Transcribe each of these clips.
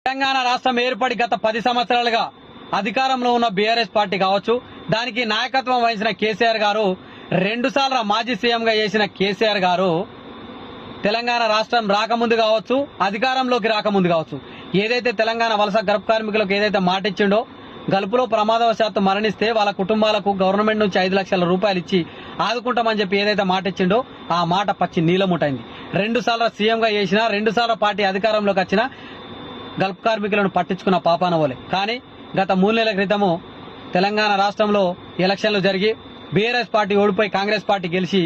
తెలంగాణ రాష్ట్రం ఏర్పడి గత 10 సంవత్సరాలుగా అధికారంలో ఉన్న బీఆర్ఎస్ పార్టీ కావచ్చు, దానికి నాయకత్వం వహించిన కేసీఆర్ గారు, 2 సార్లు మాజీ సీఎంగా చేసిన కేసీఆర్ గారు తెలంగాణ రాష్ట్రం రాకముందు కావచ్చు, అధికారంలోకి రాకముందు కావచ్చు, ఏదైతే తెలంగాణ వలస గల్ఫ్ కార్మికులకు ఏదైతే మాట ఇచ్చిండో, గల్ఫ్లో ప్రమాదవశాత్తు మరణిస్తే వాళ్ళ కుటుంబాలకు గవర్నమెంట్ నుంచి 5 లక్షల రూపాయలు ఇచ్చి ఆదుకుంటామని చెప్పి ఏదైతే మాట ఇచ్చిండో ఆ మాట పచ్చి నీలముటైంది. 2 సార్లు సీఎంగా చేసినా, 2 సార్లు పార్టీ అధికారంలోకి వచ్చినా గల్ఫ్ కార్మికులను పట్టించుకున్న పాపాన పోలే. కానీ గత 3 నెలల క్రితము తెలంగాణ రాష్ట్రంలో ఎలక్షన్లు జరిగి బీఆర్ఎస్ పార్టీ ఓడిపోయి కాంగ్రెస్ పార్టీ గెలిచి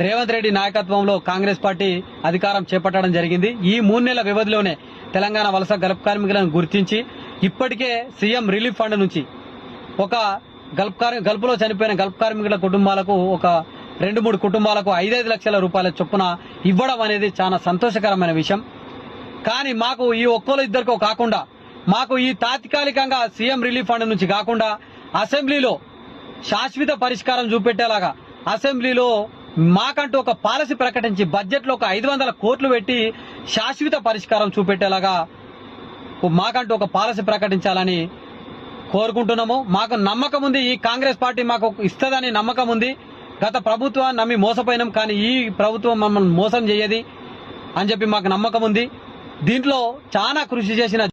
రేవంత్ రెడ్డి నాయకత్వంలో కాంగ్రెస్ పార్టీ అధికారం చేపట్టడం జరిగింది. ఈ 3 నెలల వ్యవధిలోనే తెలంగాణ వలస గల్ఫ్ కార్మికులను గుర్తించి ఇప్పటికే సీఎం రిలీఫ్ ఫండ్ నుంచి ఒక గల్ఫ్లో చనిపోయిన గల్ఫ్ కార్మికుల కుటుంబాలకు ఒక 2-3 కుటుంబాలకు 5-5 లక్షల రూపాయల చొప్పున ఇవ్వడం అనేది చాలా సంతోషకరమైన విషయం. కానీ మాకు ఈ ఒక్కరు ఇద్దరికో కాకుండా, మాకు ఈ తాత్కాలికంగా సీఎం రిలీఫ్ ఫండ్ నుంచి కాకుండా అసెంబ్లీలో శాశ్వత పరిష్కారం చూపెట్టేలాగా అసెంబ్లీలో మాకంటూ ఒక పాలసీ ప్రకటించి బడ్జెట్లో ఒక 500 కోట్లు పెట్టి శాశ్వత పరిష్కారం చూపెట్టేలాగా మాకంటూ ఒక పాలసీ ప్రకటించాలని కోరుకుంటున్నాము. మాకు నమ్మకం ఉంది, ఈ కాంగ్రెస్ పార్టీ మాకు ఇస్తుందని నమ్మకం ఉంది. గత ప్రభుత్వాన్ని నమ్మి మోసపోయినాం, కానీ ఈ ప్రభుత్వం మమ్మల్ని మోసం చేయది అని చెప్పి మాకు నమ్మకం ఉంది. దీంట్లో చాలా కృషి చేసిన